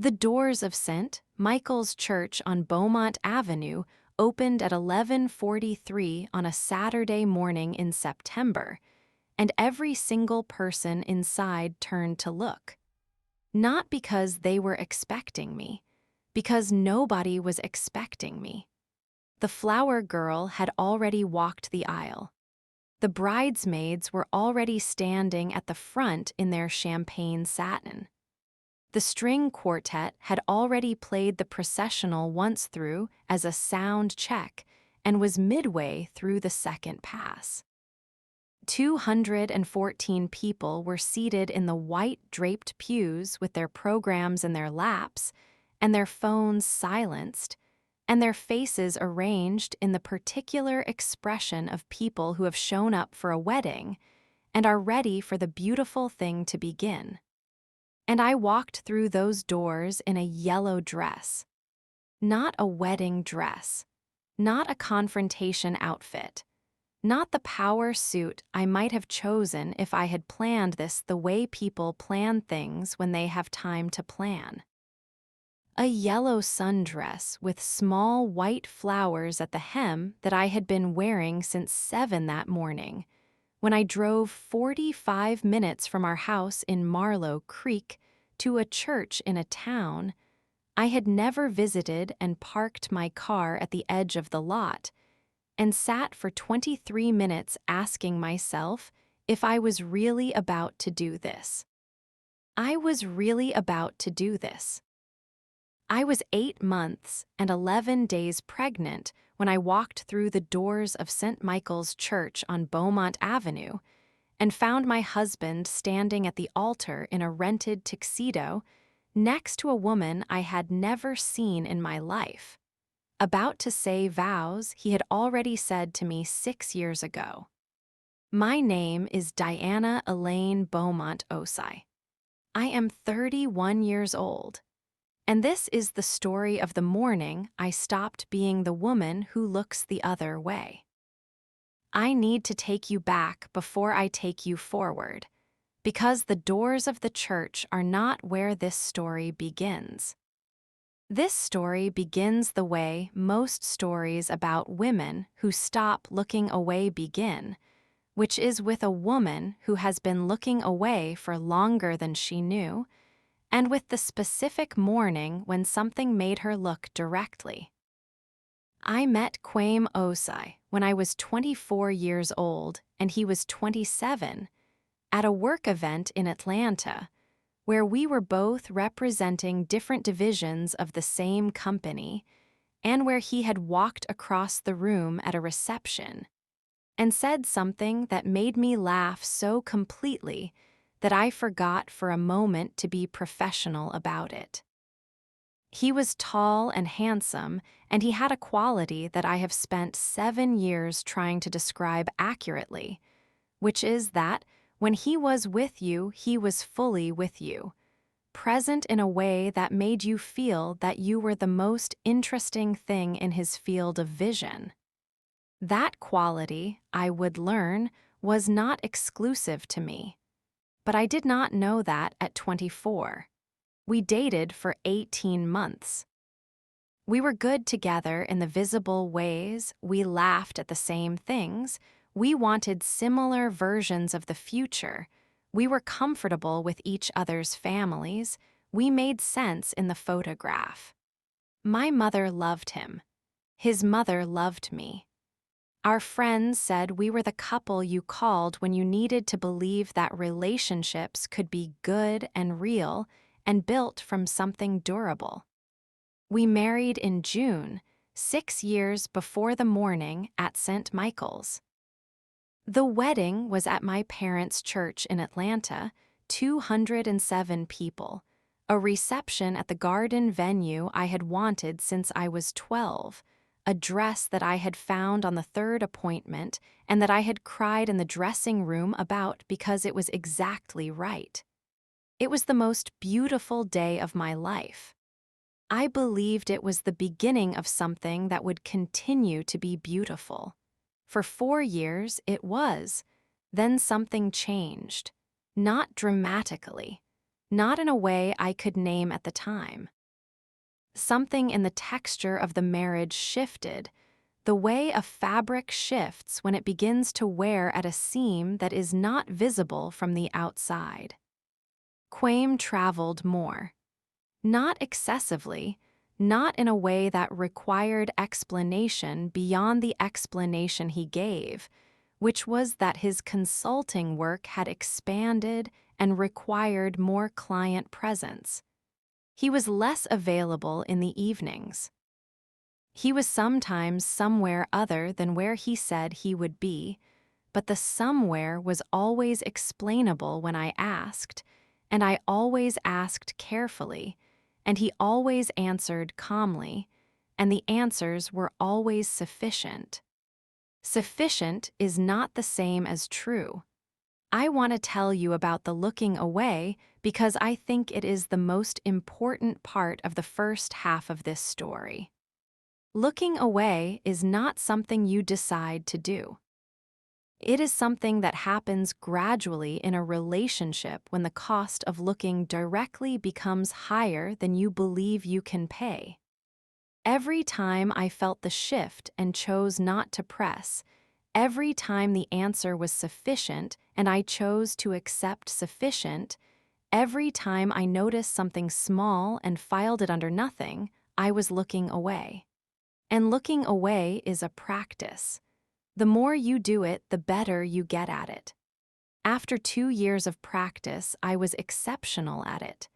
The doors of St. Michael's Church on Beaumont Avenue opened at 11:43 on a Saturday morning in September, and every single person inside turned to look. Not because they were expecting me, because nobody was expecting me. The flower girl had already walked the aisle. The bridesmaids were already standing at the front in their champagne satin. The string quartet had already played the processional once through as a sound check and was midway through the second pass. 214 people were seated in the white draped pews with their programs in their laps and their phones silenced, and their faces arranged in the particular expression of people who have shown up for a wedding and are ready for the beautiful thing to begin. And I walked through those doors in a yellow dress. Not a wedding dress. Not a confrontation outfit. Not the power suit I might have chosen if I had planned this the way people plan things when they have time to plan. A yellow sundress with small white flowers at the hem that I had been wearing since 7 that morning, when I drove 45 minutes from our house in Marlow Creek to a church in a town I had never visited, and parked my car at the edge of the lot and sat for 23 minutes asking myself if I was really about to do this. I was really about to do this. I was 8 months and 11 days pregnant when I walked through the doors of St. Michael's Church on Beaumont Avenue and found my husband standing at the altar in a rented tuxedo next to a woman I had never seen in my life, about to say vows he had already said to me 6 years ago. My name is Diana Elaine Beaumont Osai. I am 31 years old, and this is the story of the morning I stopped being the woman who looks the other way. I need to take you back before I take you forward, because the doors of the church are not where this story begins. This story begins the way most stories about women who stop looking away begin, which is with a woman who has been looking away for longer than she knew, and with the specific morning when something made her look directly. I met Kwame Osai when I was 24 years old and he was 27, at a work event in Atlanta, where we were both representing different divisions of the same company, and where he had walked across the room at a reception and said something that made me laugh so completely that I forgot for a moment to be professional about it. He was tall and handsome, and he had a quality that I have spent 7 years trying to describe accurately, which is that when he was with you, he was fully with you, present in a way that made you feel that you were the most interesting thing in his field of vision. That quality, I would learn, was not exclusive to me. But I did not know that at 24. We dated for 18 months. We were good together in the visible ways, we laughed at the same things, we wanted similar versions of the future, we were comfortable with each other's families, we made sense in the photograph. My mother loved him. His mother loved me. Our friends said we were the couple you called when you needed to believe that relationships could be good and real and built from something durable. We married in June, 6 years before the morning at St. Michael's. The wedding was at my parents' church in Atlanta, 207 people, a reception at the garden venue I had wanted since I was 12, a dress that I had found on the third appointment and that I had cried in the dressing room about because it was exactly right. It was the most beautiful day of my life. I believed it was the beginning of something that would continue to be beautiful. For 4 years it was. Then something changed. Not dramatically, not in a way I could name at the time. Something in the texture of the marriage shifted, the way a fabric shifts when it begins to wear at a seam that is not visible from the outside. Quame traveled more. Not excessively, not in a way that required explanation beyond the explanation he gave, which was that his consulting work had expanded and required more client presence. He was less available in the evenings. He was sometimes somewhere other than where he said he would be, but the somewhere was always explainable when I asked, and I always asked carefully, and he always answered calmly, and the answers were always sufficient. Sufficient is not the same as true. I want to tell you about the looking away because I think it is the most important part of the first half of this story. Looking away is not something you decide to do. It is something that happens gradually in a relationship when the cost of looking directly becomes higher than you believe you can pay. Every time I felt the shift and chose not to press, every time the answer was sufficient and I chose to accept sufficient, every time I noticed something small and filed it under nothing, I was looking away. And looking away is a practice. The more you do it, the better you get at it. After 2 years of practice, I was exceptional at it.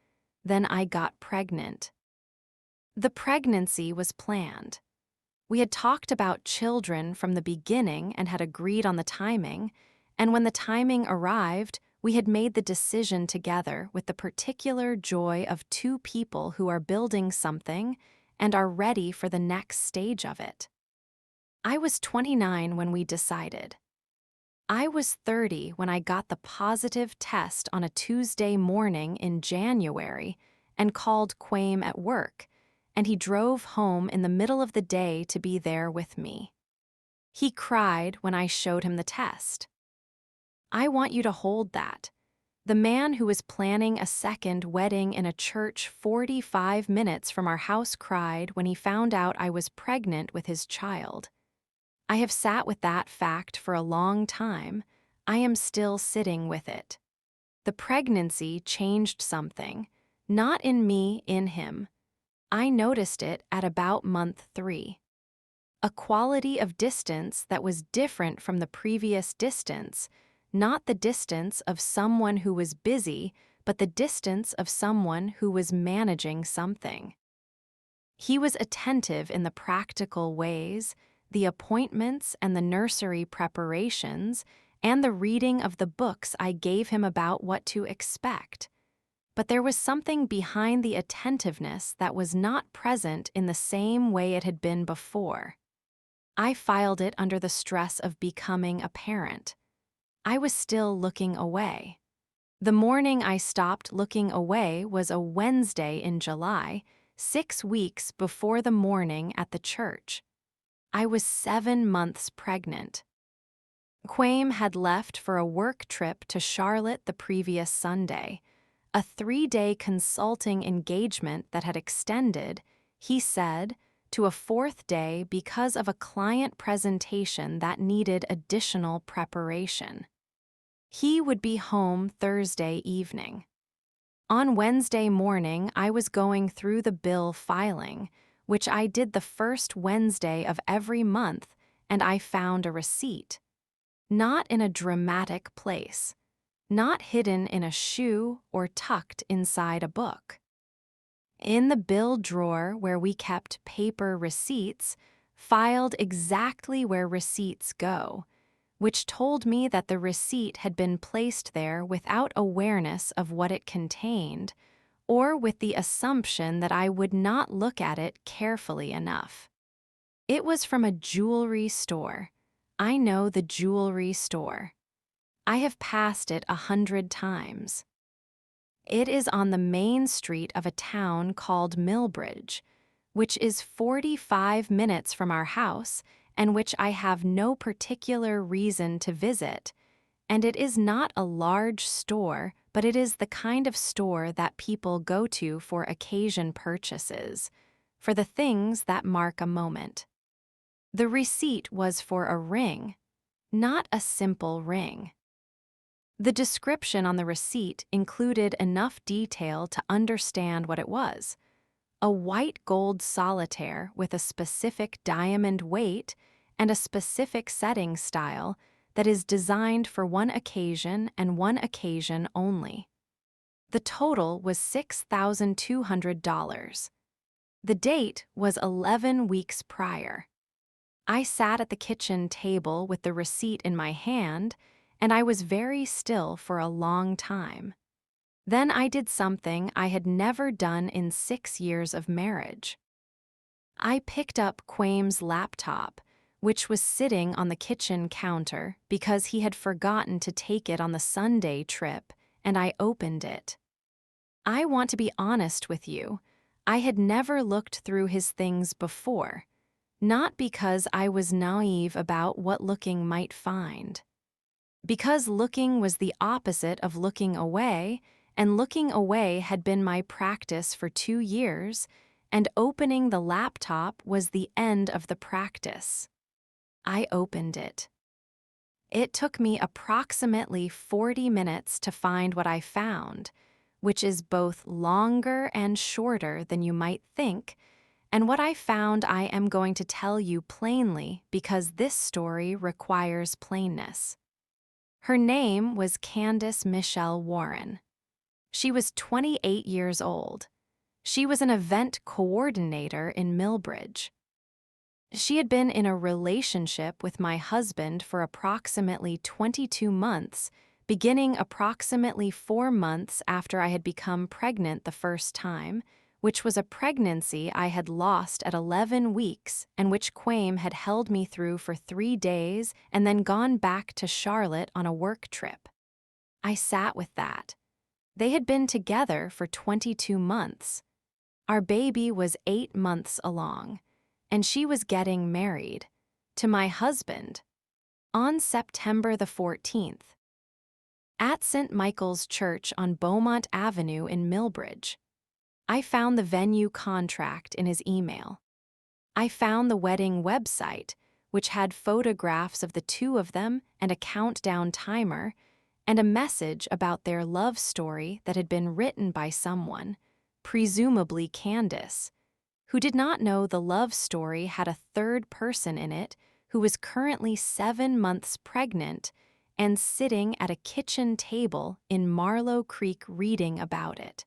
Then I got pregnant. The pregnancy was planned. We had talked about children from the beginning and had agreed on the timing, and when the timing arrived, we had made the decision together with the particular joy of 2 people who are building something and are ready for the next stage of it. I was 29 when we decided. I was 30 when I got the positive test on a Tuesday morning in January and called Quame at work, and he drove home in the middle of the day to be there with me. He cried when I showed him the test. I want you to hold that. The man who was planning a second wedding in a church 45 minutes from our house cried when he found out I was pregnant with his child. I have sat with that fact for a long time. I am still sitting with it. The pregnancy changed something, not in me, in him. I noticed it at about month 3. A quality of distance that was different from the previous distance, not the distance of someone who was busy, but the distance of someone who was managing something. He was attentive in the practical ways, the appointments and the nursery preparations, and the reading of the books I gave him about what to expect. But there was something behind the attentiveness that was not present in the same way it had been before. I filed it under the stress of becoming a parent. I was still looking away. The morning I stopped looking away was a Wednesday in July, 6 weeks before the morning at the church. I was 7 months pregnant. Quame had left for a work trip to Charlotte the previous Sunday, a 3-day consulting engagement that had extended, he said, to a 4th day because of a client presentation that needed additional preparation. He would be home Thursday evening. On Wednesday morning, I was going through the bill filing, which I did the first Wednesday of every month, and I found a receipt. Not in a dramatic place, not hidden in a shoe or tucked inside a book. In the bill drawer where we kept paper receipts, filed exactly where receipts go, which told me that the receipt had been placed there without awareness of what it contained, or with the assumption that I would not look at it carefully enough. It was from a jewelry store. I know the jewelry store. I have passed it 100 times. It is on the main street of a town called Millbridge, which is 45 minutes from our house and which I have no particular reason to visit, And it is not a large store, but it is the kind of store that people go to for occasion purchases, for the things that mark a moment. The receipt was for a ring, not a simple ring. The description on the receipt included enough detail to understand what it was: a white gold solitaire with a specific diamond weight and a specific setting style that is designed for one occasion and one occasion only. The total was $6,200. The date was 11 weeks prior. I sat at the kitchen table with the receipt in my hand, and I was very still for a long time. Then I did something I had never done in 6 years of marriage. I picked up Quame's laptop, which was sitting on the kitchen counter because he had forgotten to take it on the Sunday trip, and I opened it. I want to be honest with you. I had never looked through his things before, not because I was naive about what looking might find. Because looking was the opposite of looking away, and looking away had been my practice for 2 years, and opening the laptop was the end of the practice. I opened it. It took me approximately 40 minutes to find what I found, which is both longer and shorter than you might think, and what I found I am going to tell you plainly because this story requires plainness. Her name was Candace Michelle Warren. She was 28 years old. She was an event coordinator in Millbridge. She had been in a relationship with my husband for approximately 22 months, beginning approximately 4 months after I had become pregnant the first time, which was a pregnancy I had lost at 11 weeks and which Quame had held me through for 3 days and then gone back to Charlotte on a work trip. I sat with that. They had been together for 22 months. Our baby was 8 months along, and she was getting married to my husband on September the 14th at St. Michael's Church on Beaumont Avenue in Millbridge. I found the venue contract in his email. I found the wedding website, which had photographs of the two of them and a countdown timer, and a message about their love story that had been written by someone, presumably Candace, who did not know the love story had a third person in it who was currently 7 months pregnant and sitting at a kitchen table in Marlow Creek reading about it.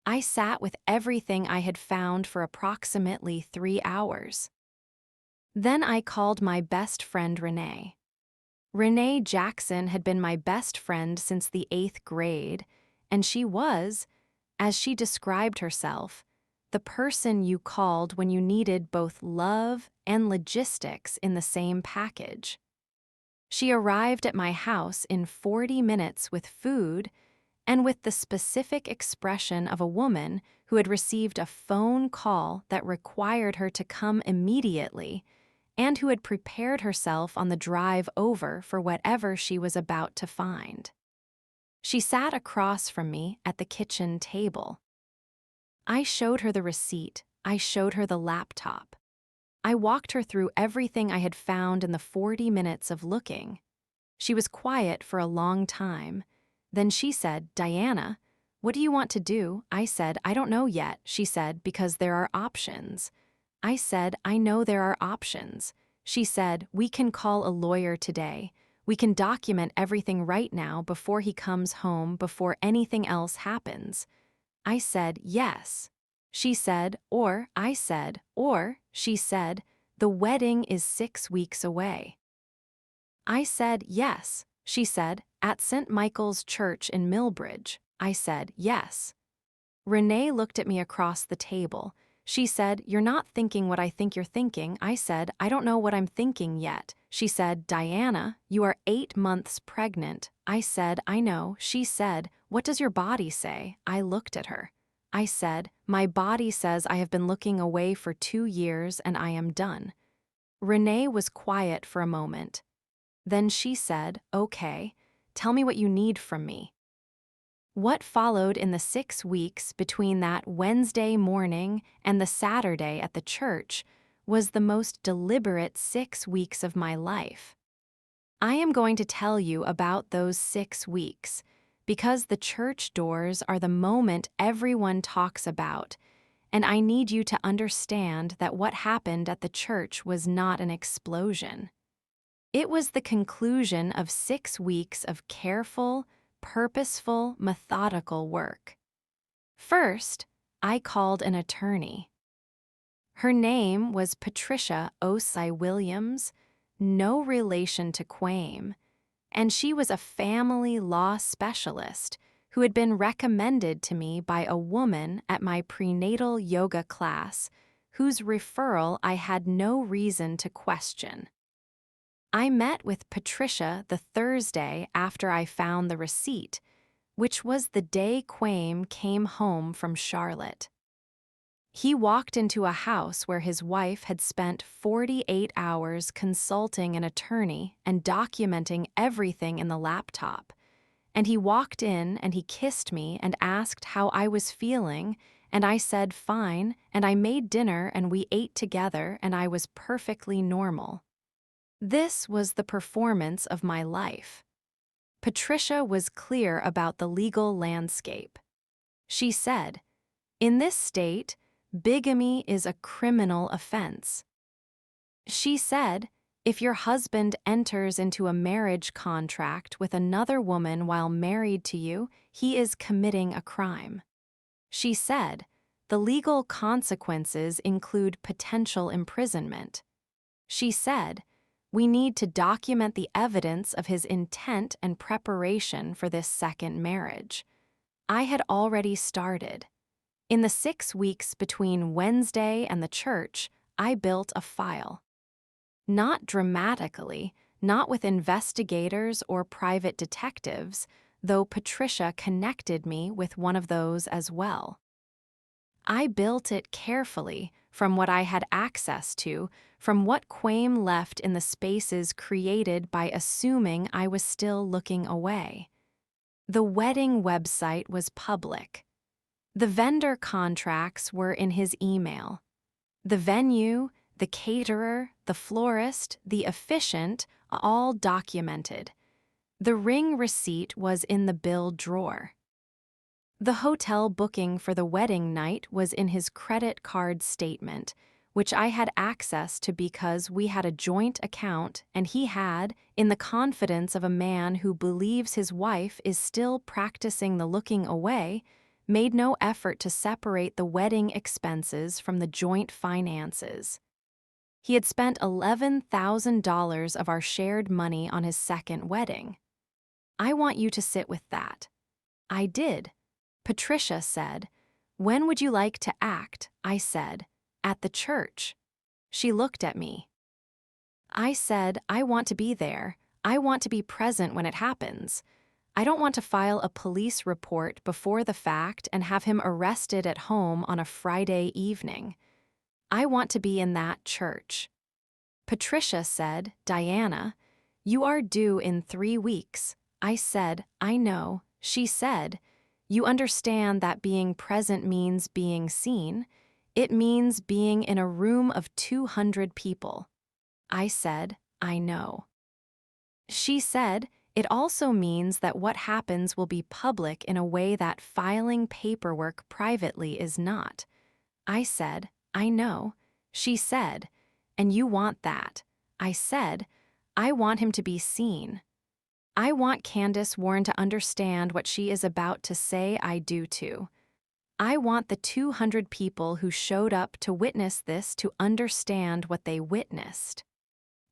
I sat with everything I had found for approximately 3 hours. Then I called my best friend Renee. Renee Jackson had been my best friend since the 8th grade, and she was, as she described herself, the person you called when you needed both love and logistics in the same package. She arrived at my house in 40 minutes with food and with the specific expression of a woman who had received a phone call that required her to come immediately and who had prepared herself on the drive over for whatever she was about to find. She sat across from me at the kitchen table. I showed her the receipt. I showed her the laptop. I walked her through everything I had found in the 40 minutes of looking. She was quiet for a long time. Then she said, "Diana, what do you want to do?" I said, "I don't know yet," she said, "because there are options." I said, "I know there are options." She said, "We can call a lawyer today. We can document everything right now before he comes home, before anything else happens." I said, "Yes." She said, I said, she said, "The wedding is 6 weeks away." I said, "Yes." She said, "At St. Michael's Church in Millbridge." I said, "Yes." Renee looked at me across the table. She said, "You're not thinking what I think you're thinking." I said, "I don't know what I'm thinking yet." She said, "Diana, you are 8 months pregnant." I said, "I know." She said, "What does your body say?" I looked at her. I said, "My body says I have been looking away for 2 years and I am done." Renee was quiet for a moment. Then she said, "Okay, Tell me what you need from me." What followed in the 6 weeks between that Wednesday morning and the Saturday at the church was the most deliberate 6 weeks of my life. I am going to tell you about those 6 weeks because the church doors are the moment everyone talks about, and I need you to understand that what happened at the church was not an explosion. It was the conclusion of 6 weeks of careful, purposeful, methodical work. First, I called an attorney. Her name was Patricia Osei Williams, no relation to Quame, and she was a family law specialist who had been recommended to me by a woman at my prenatal yoga class whose referral I had no reason to question. I met with Patricia the Thursday after I found the receipt, which was the day Quame came home from Charlotte. He walked into a house where his wife had spent 48 hours consulting an attorney and documenting everything in the laptop. And he walked in and he kissed me and asked how I was feeling, and I said fine, and I made dinner and we ate together and I was perfectly normal. This was the performance of my life. Patricia was clear about the legal landscape. She said, "In this state, bigamy is a criminal offense." She said, "If your husband enters into a marriage contract with another woman while married to you, he is committing a crime." She said, "The legal consequences include potential imprisonment." She said, "We need to document the evidence of his intent and preparation for this second marriage." I had already started. In the 6 weeks between Wednesday and the church, I built a file. Not dramatically, not with investigators or private detectives, though Patricia connected me with one of those as well. I built it carefully from what I had access to, from what Quame left in the spaces created by assuming I was still looking away. The wedding website was public. The vendor contracts were in his email. The venue, the caterer, the florist, the officiant, all documented. The ring receipt was in the bill drawer. The hotel booking for the wedding night was in his credit card statement, which I had access to because we had a joint account and he had, in the confidence of a man who believes his wife is still practicing the looking away, made no effort to separate the wedding expenses from the joint finances. He had spent $11,000 of our shared money on his second wedding. I want you to sit with that. I did. Patricia said, "When would you like to act?" I said, "At the church." She looked at me. I said, "I want to be there. I want to be present when it happens. I don't want to file a police report before the fact and have him arrested at home on a Friday evening. I want to be in that church." Patricia said, "Diana, you are due in 3 weeks." I said, "I know." She said, "You understand that being present means being seen. It means being in a room of 200 people." I said, "I know." She said, "It also means that what happens will be public in a way that filing paperwork privately is not." I said, "I know." She said, "And you want that." I said, "I want him to be seen. I want Candace Warren to understand what she is about to say I do too. I want the 200 people who showed up to witness this to understand what they witnessed.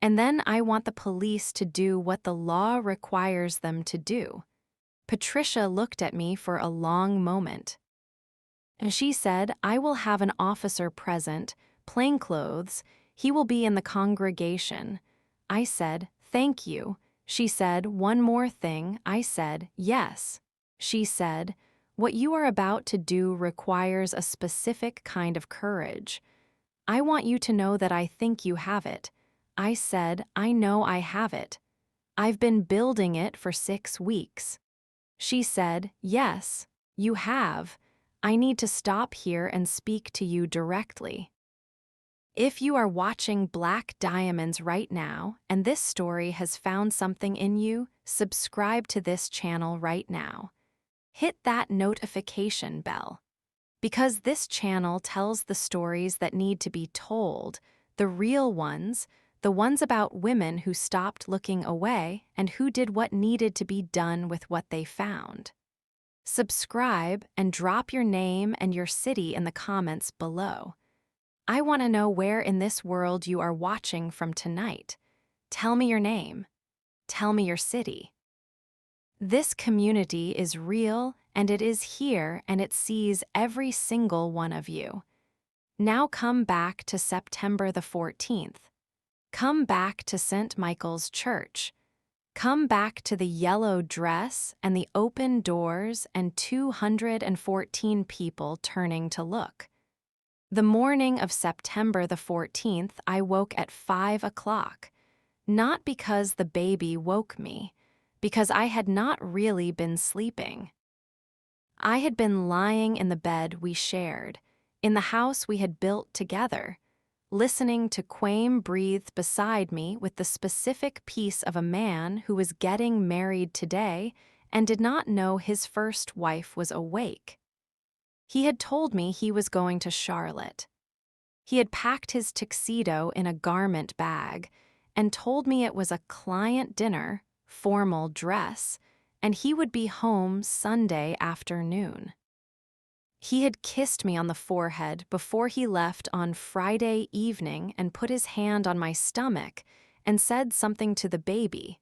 And then I want the police to do what the law requires them to do." Patricia looked at me for a long moment. And she said, "I will have an officer present, plainclothes. He will be in the congregation." I said, "Thank you." She said, "One more thing." I said, "Yes." She said, "What you are about to do requires a specific kind of courage. I want you to know that I think you have it." I said, "I know I have it." I've been building it for 6 weeks. She said, yes, you have. I need to stop here and speak to you directly. If you are watching Black Diamonds right now and this story has found something in you, subscribe to this channel right now. Hit that notification bell. Because this channel tells the stories that need to be told, the real ones, the ones about women who stopped looking away and who did what needed to be done with what they found. Subscribe and drop your name and your city in the comments below. I want to know where in this world you are watching from tonight. Tell me your name. Tell me your city. This community is real and it is here and it sees every single one of you. Now come back to September the 14th. Come back to St. Michael's Church. Come back to the yellow dress and the open doors and 214 people turning to look. The morning of September the 14th, I woke at 5 o'clock, not because the baby woke me, because I had not really been sleeping. I had been lying in the bed we shared, in the house we had built together, listening to Quame breathe beside me with the specific piece of a man who was getting married today and did not know his first wife was awake. He had told me he was going to Charlotte. He had packed his tuxedo in a garment bag and told me it was a client dinner, formal dress, and he would be home Sunday afternoon. He had kissed me on the forehead before he left on Friday evening and put his hand on my stomach and said something to the baby,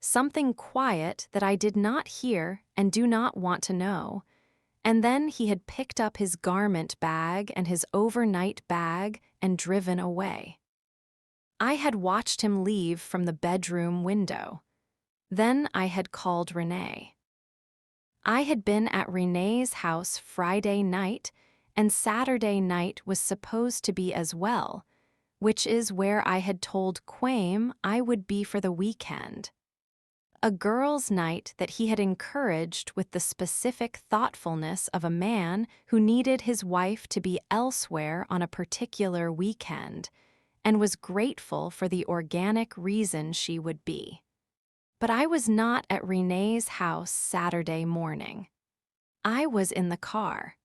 something quiet that I did not hear and do not want to know. And then he had picked up his garment bag and his overnight bag and driven away. I had watched him leave from the bedroom window. Then I had called Renee. I had been at Renee's house Friday night, and Saturday night was supposed to be as well, which is where I had told Quame I would be for the weekend. A girls' night that he had encouraged with the specific thoughtfulness of a man who needed his wife to be elsewhere on a particular weekend, and was grateful for the organic reason she would be. But I was not at Renee's house Saturday morning. I was in the car.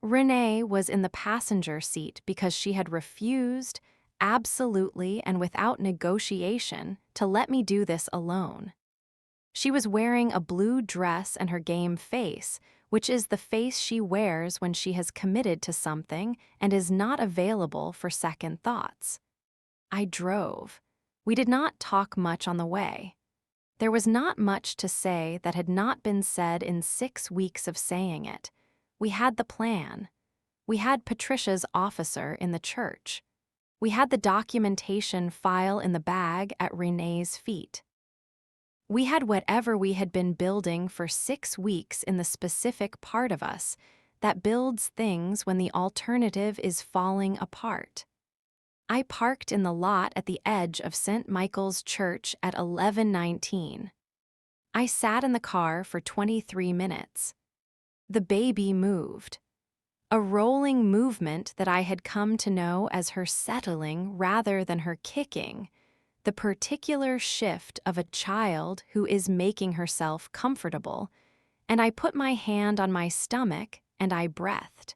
Renee was in the passenger seat because she had refused, absolutely and without negotiation, to let me do this alone. She was wearing a blue dress and her game face, which is the face she wears when she has committed to something and is not available for second thoughts. I drove. We did not talk much on the way. There was not much to say that had not been said in 6 weeks of saying it. We had the plan. We had Patricia's officer in the church. We had the documentation file in the bag at Renee's feet. We had whatever we had been building for 6 weeks in the specific part of us that builds things when the alternative is falling apart. I parked in the lot at the edge of St. Michael's Church at 11:19. I sat in the car for 23 minutes. The baby moved. A rolling movement that I had come to know as her settling rather than her kicking, the particular shift of a child who is making herself comfortable, and I put my hand on my stomach and I breathed.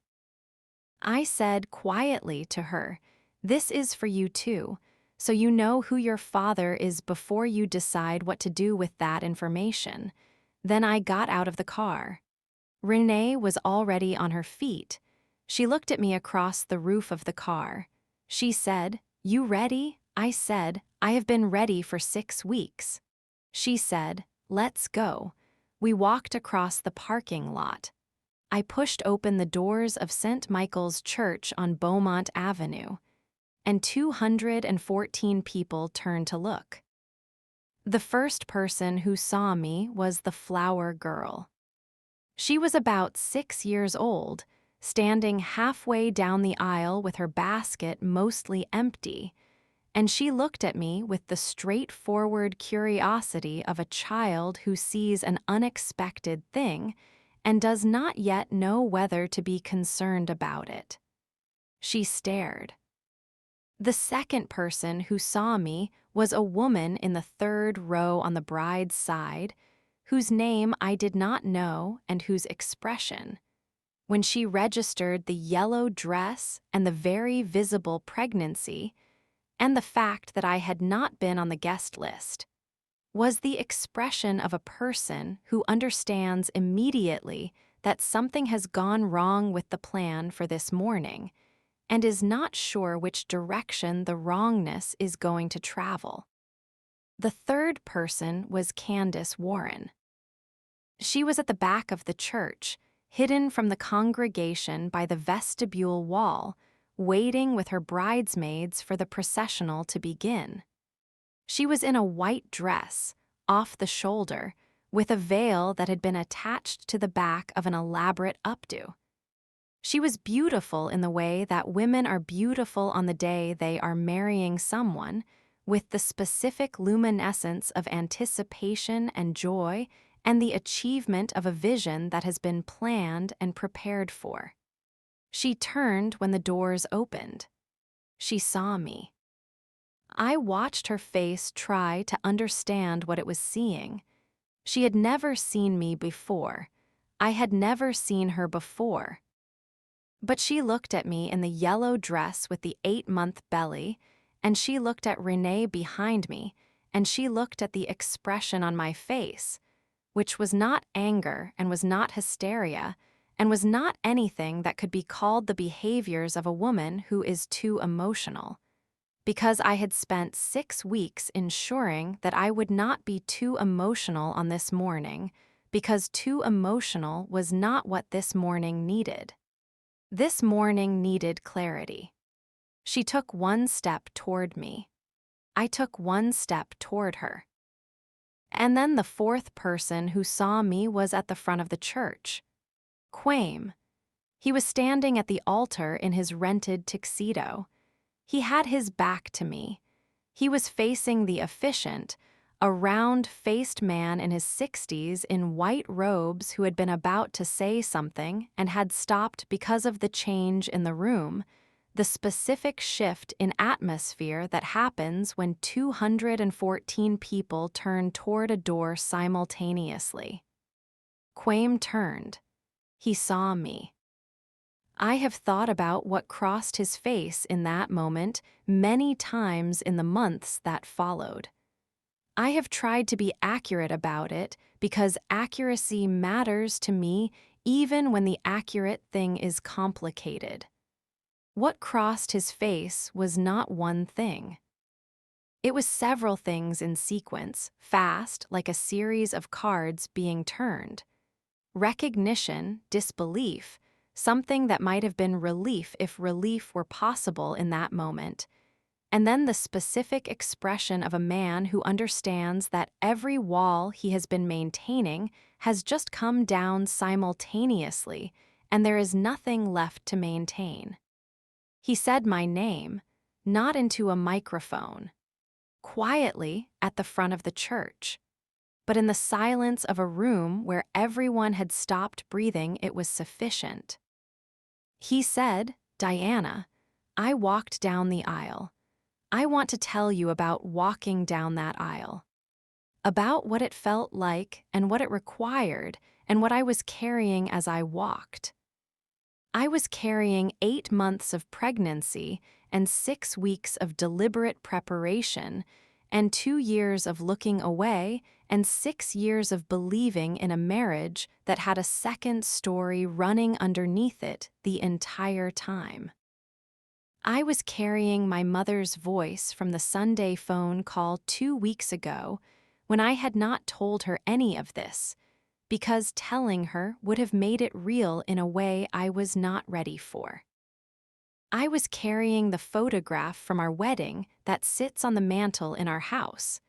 I said quietly to her, "This is for you too, so you know who your father is before you decide what to do with that information." Then I got out of the car. Renee was already on her feet. She looked at me across the roof of the car. She said, "You ready?" I said, "I have been ready for 6 weeks." She said, "Let's go." We walked across the parking lot. I pushed open the doors of St. Michael's Church on Beaumont Avenue, and 214 people turned to look. The first person who saw me was the flower girl. She was about 6 years old, standing halfway down the aisle with her basket mostly empty, and she looked at me with the straightforward curiosity of a child who sees an unexpected thing and does not yet know whether to be concerned about it. She stared. The second person who saw me was a woman in the third row on the bride's side, whose name I did not know and whose expression, when she registered the yellow dress and the very visible pregnancy, and the fact that I had not been on the guest list, was the expression of a person who understands immediately that something has gone wrong with the plan for this morning and is not sure which direction the wrongness is going to travel. The third person was Candace Warren. She was at the back of the church, hidden from the congregation by the vestibule wall, waiting with her bridesmaids for the processional to begin. She was in a white dress, off the shoulder, with a veil that had been attached to the back of an elaborate updo. She was beautiful in the way that women are beautiful on the day they are marrying someone, with the specific luminescence of anticipation and joy and the achievement of a vision that has been planned and prepared for. She turned when the doors opened. She saw me. I watched her face try to understand what it was seeing. She had never seen me before. I had never seen her before. But she looked at me in the yellow dress with the 8-month belly, and she looked at Renee behind me, and she looked at the expression on my face, which was not anger and was not hysteria, and was not anything that could be called the behaviors of a woman who is too emotional. Because I had spent 6 weeks ensuring that I would not be too emotional on this morning, because too emotional was not what this morning needed. This morning needed clarity. She took one step toward me. I took one step toward her. And then the fourth person who saw me was at the front of the church. Quame. He was standing at the altar in his rented tuxedo. He had his back to me. He was facing the officiant, a round-faced man in his 60s in white robes who had been about to say something and had stopped because of the change in the room, the specific shift in atmosphere that happens when 214 people turn toward a door simultaneously. Quame turned. He saw me. I have thought about what crossed his face in that moment many times in the months that followed. I have tried to be accurate about it because accuracy matters to me even when the accurate thing is complicated. What crossed his face was not one thing. It was several things in sequence, fast, like a series of cards being turned. Recognition, disbelief, something that might have been relief if relief were possible in that moment, and then the specific expression of a man who understands that every wall he has been maintaining has just come down simultaneously, and there is nothing left to maintain. He said my name, not into a microphone, quietly at the front of the church, but in the silence of a room where everyone had stopped breathing. It was sufficient. He said, "Diana, I walked down the aisle. I want to tell you about walking down that aisle, about what it felt like and what it required and what I was carrying as I walked. I was carrying 8 months of pregnancy and 6 weeks of deliberate preparation and 2 years of looking away and 6 years of believing in a marriage that had a second story running underneath it the entire time. I was carrying my mother's voice from the Sunday phone call 2 weeks ago when I had not told her any of this, because telling her would have made it real in a way I was not ready for. I was carrying the photograph from our wedding that sits on the mantel in our house,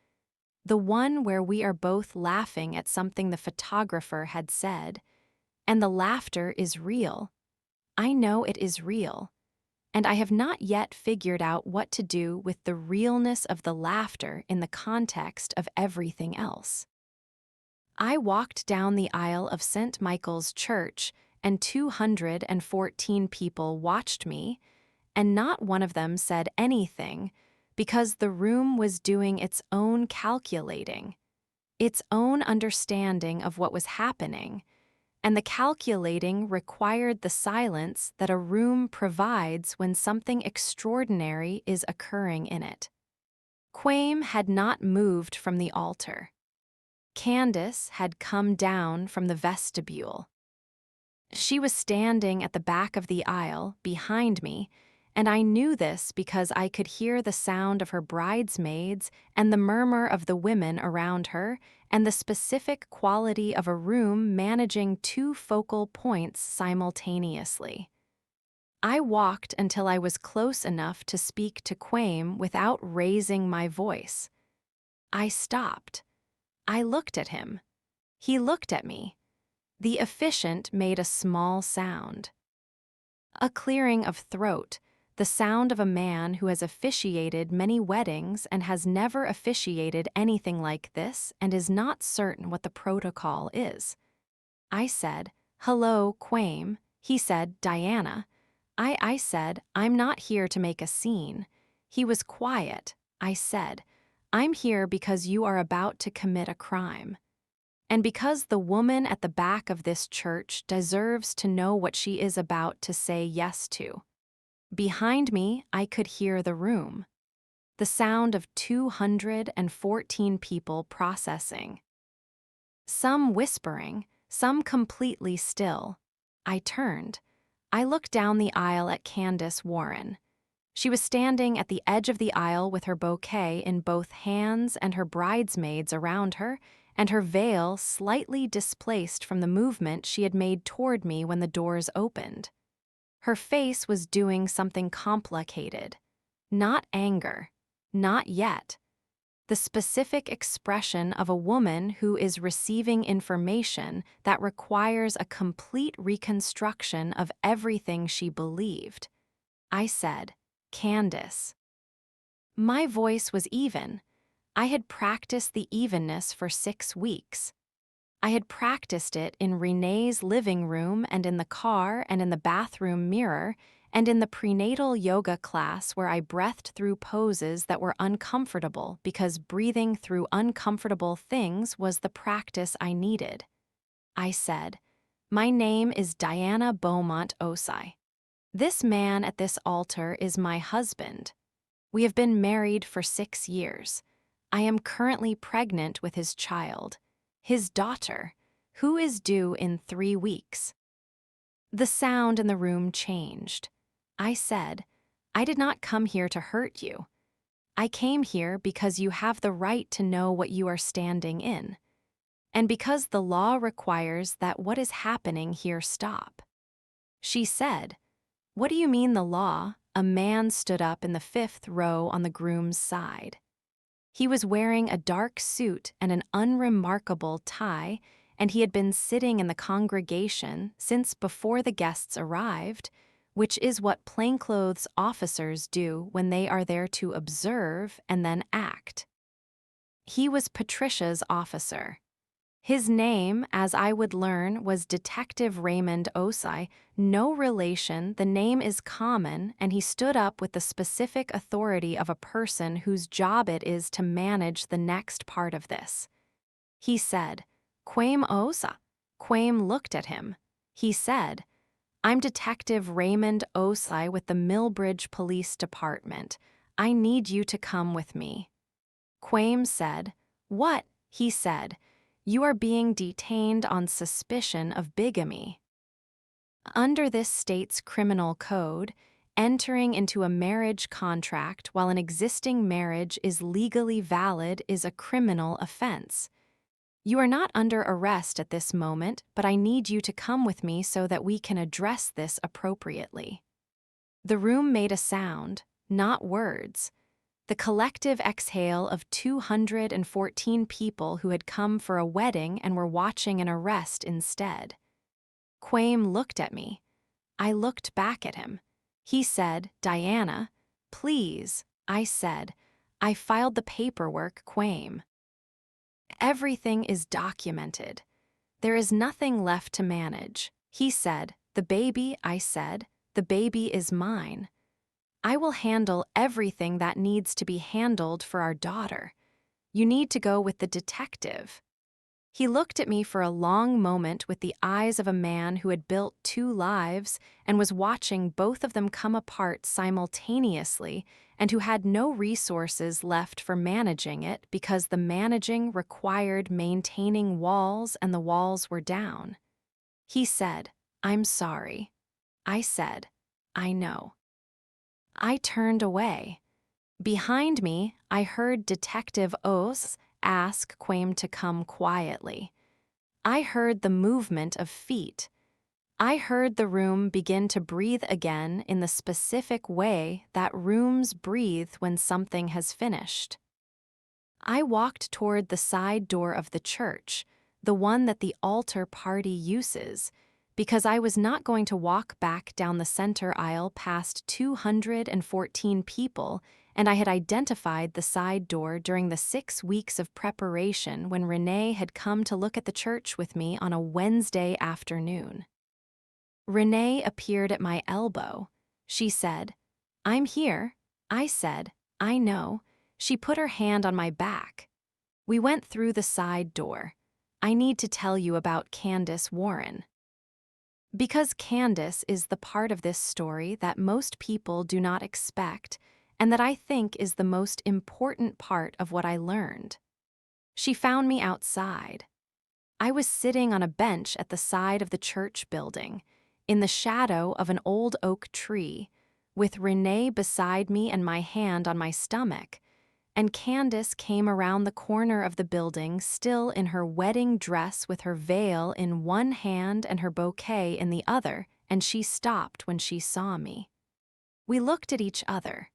the one where we are both laughing at something the photographer had said, and the laughter is real. I know it is real. and I have not yet figured out what to do with the realness of the laughter in the context of everything else. I walked down the aisle of St. Michael's Church, and 214 people watched me, and not one of them said anything because the room was doing its own calculating, its own understanding of what was happening, and the calculating required the silence that a room provides when something extraordinary is occurring in it. Quame had not moved from the altar. Candace had come down from the vestibule. She was standing at the back of the aisle, behind me, and I knew this because I could hear the sound of her bridesmaids and the murmur of the women around her and the specific quality of a room managing two focal points simultaneously. I walked until I was close enough to speak to Quame without raising my voice. I stopped. I looked at him. He looked at me. The officiant made a small sound. A clearing of throat, the sound of a man who has officiated many weddings and has never officiated anything like this and is not certain what the protocol is. I said, "Hello, Quame." He said, "Diana." I said, "I'm not here to make a scene." He was quiet. I said, "I'm here because you are about to commit a crime. And because the woman at the back of this church deserves to know what she is about to say yes to." Behind me, I could hear the room. The sound of 214 people processing. Some whispering, some completely still. I turned. I looked down the aisle at Candace Warren. She was standing at the edge of the aisle with her bouquet in both hands and her bridesmaids around her, and her veil slightly displaced from the movement she had made toward me when the doors opened. Her face was doing something complicated. Not anger. Not yet. The specific expression of a woman who is receiving information that requires a complete reconstruction of everything she believed. I said, "Candace." My voice was even. I had practiced the evenness for 6 weeks. I had practiced it in Renee's living room and in the car and in the bathroom mirror and in the prenatal yoga class where I breathed through poses that were uncomfortable because breathing through uncomfortable things was the practice I needed. I said, "My name is Diana Beaumont Osai. This man at this altar is my husband. We have been married for 6 years. I am currently pregnant with his child, his daughter, who is due in 3 weeks." The sound in the room changed. I said, "I did not come here to hurt you. I came here because you have the right to know what you are standing in, and because the law requires that what is happening here stop." She said, "What do you mean the law?" A man stood up in the 5th row on the groom's side. He was wearing a dark suit and an unremarkable tie, and he had been sitting in the congregation since before the guests arrived, which is what plainclothes officers do when they are there to observe and then act. He was Patricia's officer. His name, as I would learn, was Detective Raymond Osai. No relation, the name is common, and he stood up with the specific authority of a person whose job it is to manage the next part of this. He said, "Quame Osa." Quame looked at him. He said, "I'm Detective Raymond Osai with the Millbridge Police Department. I need you to come with me." Quame said, "What?" He said, "You are being detained on suspicion of bigamy." Under this state's criminal code, entering into a marriage contract while an existing marriage is legally valid is a criminal offense. You are not under arrest at this moment, but I need you to come with me so that we can address this appropriately. The room made a sound, not words. The collective exhale of 214 people who had come for a wedding and were watching an arrest instead. Quame looked at me. I looked back at him. He said, "Diana, please," I said. "I filed the paperwork, Quame. Everything is documented. There is nothing left to manage." He said, "The baby," I said, "the baby is mine. I will handle everything that needs to be handled for our daughter. You need to go with the detective." He looked at me for a long moment with the eyes of a man who had built two lives and was watching both of them come apart simultaneously, and who had no resources left for managing it because the managing required maintaining walls and the walls were down. He said, "I'm sorry." I said, "I know." I turned away. Behind me, I heard Detective Oz ask Quame to come quietly. I heard the movement of feet. I heard the room begin to breathe again in the specific way that rooms breathe when something has finished. I walked toward the side door of the church, the one that the altar party uses, because I was not going to walk back down the center aisle past 214 people, and I had identified the side door during the 6 weeks of preparation when Renee had come to look at the church with me on a Wednesday afternoon. Renee appeared at my elbow. She said, "I'm here." I said, "I know." She put her hand on my back. We went through the side door. "I need to tell you about Candace Warren." Because Candace is the part of this story that most people do not expect, and that I think is the most important part of what I learned. She found me outside. I was sitting on a bench at the side of the church building, in the shadow of an old oak tree, with Renee beside me and my hand on my stomach, and Candace came around the corner of the building still in her wedding dress with her veil in one hand and her bouquet in the other, and she stopped when she saw me. We looked at each other.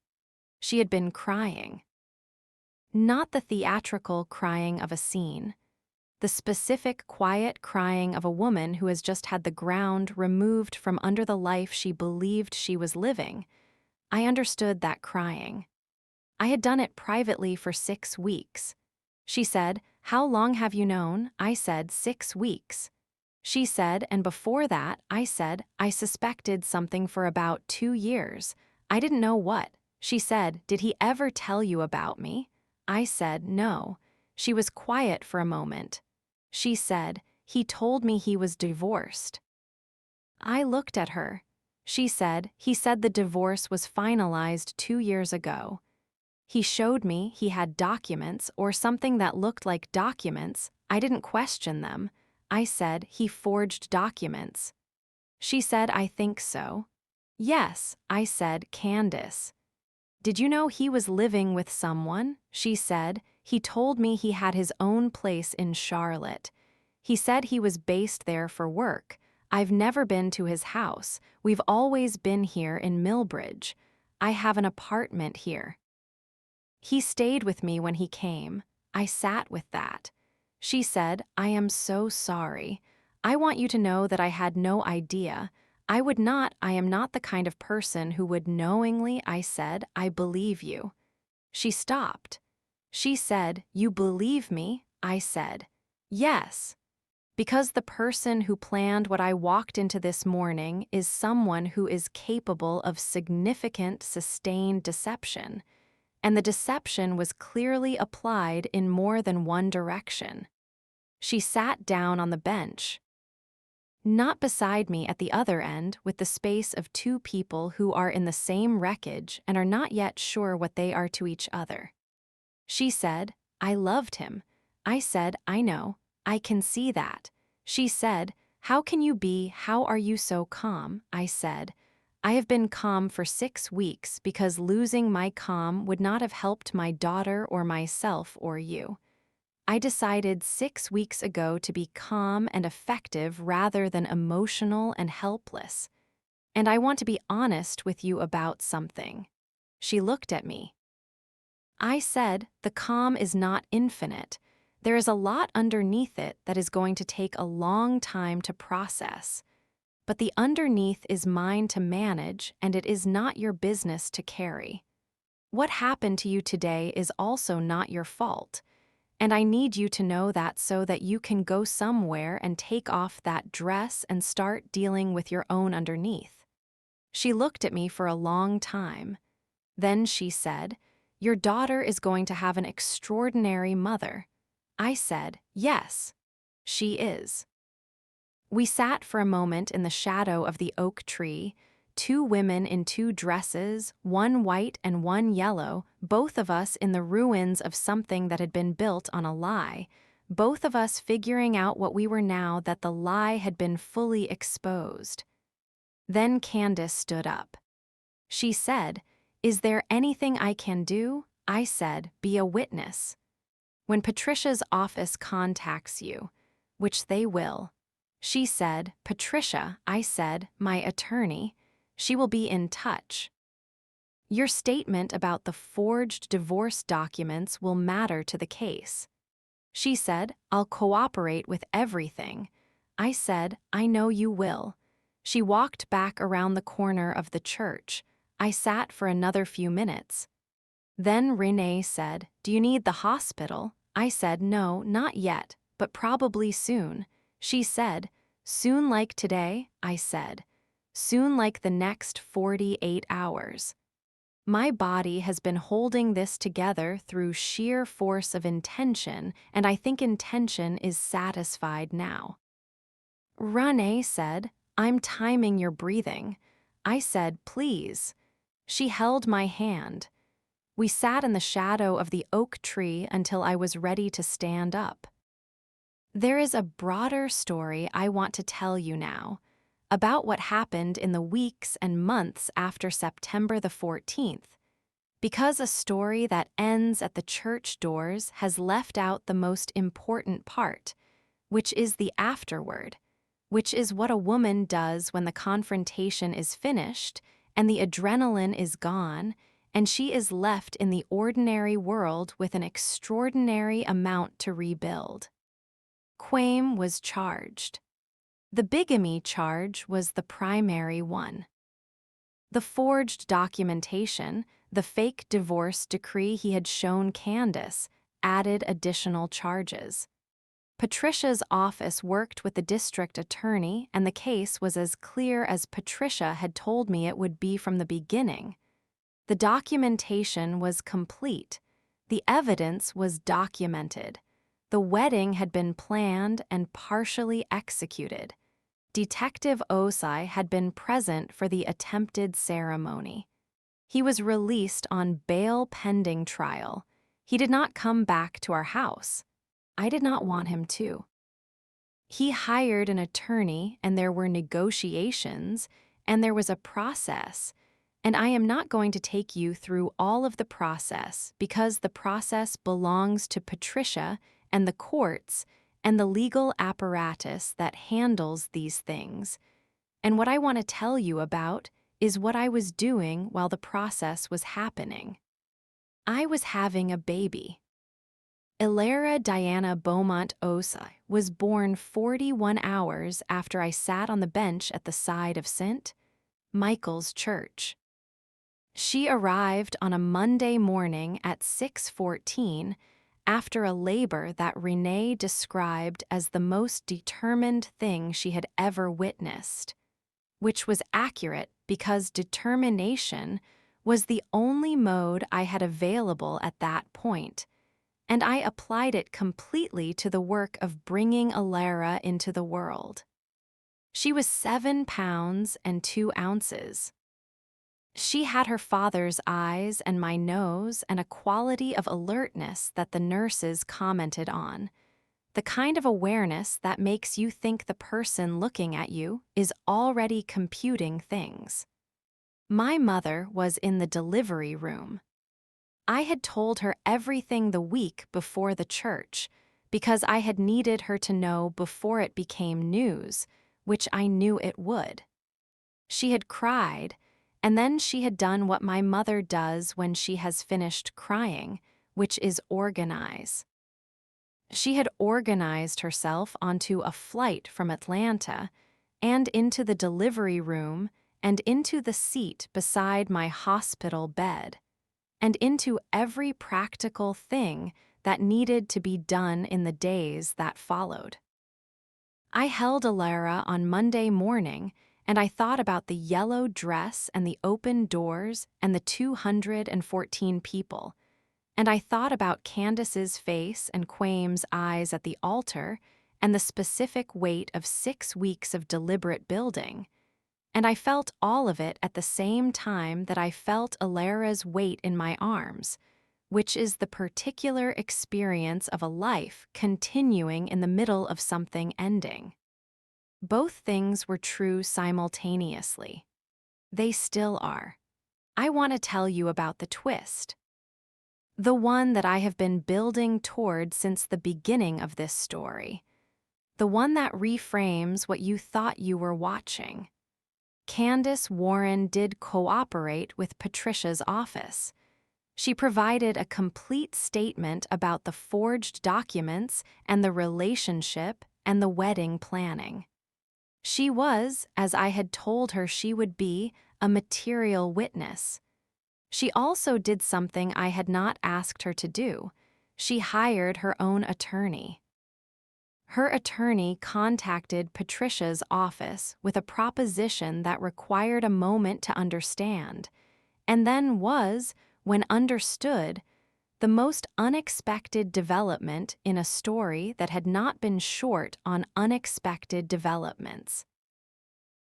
She had been crying. Not the theatrical crying of a scene. The specific, quiet crying of a woman who has just had the ground removed from under the life she believed she was living. I understood that crying. I had done it privately for 6 weeks. She said, "How long have you known?" I said, 6 weeks. She said, "And before that," I said, "I suspected something for about 2 years. I didn't know what." She said, "Did he ever tell you about me?" I said, "No." She was quiet for a moment. She said, "He told me he was divorced." I looked at her. She said, "He said the divorce was finalized 2 years ago. He showed me he had documents or something that looked like documents. I didn't question them. I said, he forged documents." She said, "I think so." "Yes," I said, "Candace." "Did you know he was living with someone?" She said, "He told me he had his own place in Charlotte. He said he was based there for work. I've never been to his house. We've always been here in Millbridge. I have an apartment here." He stayed with me when he came. I sat with that. She said, "I am so sorry. I want you to know that I had no idea. I am not the kind of person who would knowingly." I said, "I believe you." She stopped. She said, "You believe me?" I said, "Yes." Because the person who planned what I walked into this morning is someone who is capable of significant, sustained deception. And the deception was clearly applied in more than one direction. She sat down on the bench. Not beside me at the other end, with the space of 2 people who are in the same wreckage and are not yet sure what they are to each other. She said, "I loved him." I said, "I know. I can see that." She said, "How can you be? How are you so calm?" I said, "I have been calm for 6 weeks because losing my calm would not have helped my daughter or myself or you. I decided 6 weeks ago to be calm and effective rather than emotional and helpless. And I want to be honest with you about something." She looked at me. I said, "The calm is not infinite. There is a lot underneath it that is going to take a long time to process. but the underneath is mine to manage, and it is not your business to carry. What happened to you today is also not your fault, and I need you to know that so that you can go somewhere and take off that dress and start dealing with your own underneath." She looked at me for a long time. Then she said, "Your daughter is going to have an extraordinary mother." I said, "Yes, she is." We sat for a moment in the shadow of the oak tree, two women in two dresses, one white and one yellow, both of us in the ruins of something that had been built on a lie, both of us figuring out what we were now that the lie had been fully exposed. Then Candace stood up. She said, "Is there anything I can do?" I said, "Be a witness. When Patricia's office contacts you, which they will." She said, "Patricia," I said, "my attorney. She will be in touch. Your statement about the forged divorce documents will matter to the case." She said, "I'll cooperate with everything." I said, "I know you will." She walked back around the corner of the church. I sat for another few minutes. Then Renee said, "Do you need the hospital?" I said, "No, not yet, but probably soon." She said, "Soon like today?" I said, "Soon like the next 48 hours. My body has been holding this together through sheer force of intention, and I think intention is satisfied now." Renee said, "I'm timing your breathing." I said, "Please." She held my hand. We sat in the shadow of the oak tree until I was ready to stand up. There is a broader story I want to tell you now, about what happened in the weeks and months after September the 14th, because a story that ends at the church doors has left out the most important part, which is the afterward, which is what a woman does when the confrontation is finished and the adrenaline is gone, and she is left in the ordinary world with an extraordinary amount to rebuild. Quame was charged. The bigamy charge was the primary one. The forged documentation, the fake divorce decree he had shown Candace, added additional charges. Patricia's office worked with the district attorney, and the case was as clear as Patricia had told me it would be from the beginning. The documentation was complete. The evidence was documented. The wedding had been planned and partially executed. Detective Osai had been present for the attempted ceremony. He was released on bail pending trial. He did not come back to our house. I did not want him to. He hired an attorney, and there were negotiations, and there was a process. And I am not going to take you through all of the process because the process belongs to Patricia and the courts and the legal apparatus that handles these things. And what I want to tell you about is what I was doing while the process was happening. I was having a baby. Ilara Diana Beaumont Osai was born 41 hours after I sat on the bench at the side of St. Michael's Church. She arrived on a Monday morning at 6:14 after a labor that Renee described as the most determined thing she had ever witnessed, which was accurate because determination was the only mode I had available at that point, and I applied it completely to the work of bringing Ilara into the world. She was 7 pounds and 2 ounces. She had her father's eyes and my nose and a quality of alertness that the nurses commented on, the kind of awareness that makes you think the person looking at you is already computing things. My mother was in the delivery room. I had told her everything the week before the church because I had needed her to know before it became news, which I knew it would. She had cried, and then she had done what my mother does when she has finished crying, which is organize. She had organized herself onto a flight from Atlanta, and into the delivery room, and into the seat beside my hospital bed, and into every practical thing that needed to be done in the days that followed. I held Alara on Monday morning, and I thought about the yellow dress and the open doors and the 214 people, and I thought about Candace's face and Quame's eyes at the altar and the specific weight of 6 weeks of deliberate building, and I felt all of it at the same time that I felt Alara's weight in my arms, which is the particular experience of a life continuing in the middle of something ending. Both things were true simultaneously. They still are. I want to tell you about the twist. The one that I have been building toward since the beginning of this story. The one that reframes what you thought you were watching. Candace Warren did cooperate with Patricia's office. She provided a complete statement about the forged documents and the relationship and the wedding planning. She was, as I had told her she would be, a material witness. She also did something I had not asked her to do. She hired her own attorney. Her attorney contacted Patricia's office with a proposition that required a moment to understand, and then was, when understood, the most unexpected development in a story that had not been short on unexpected developments.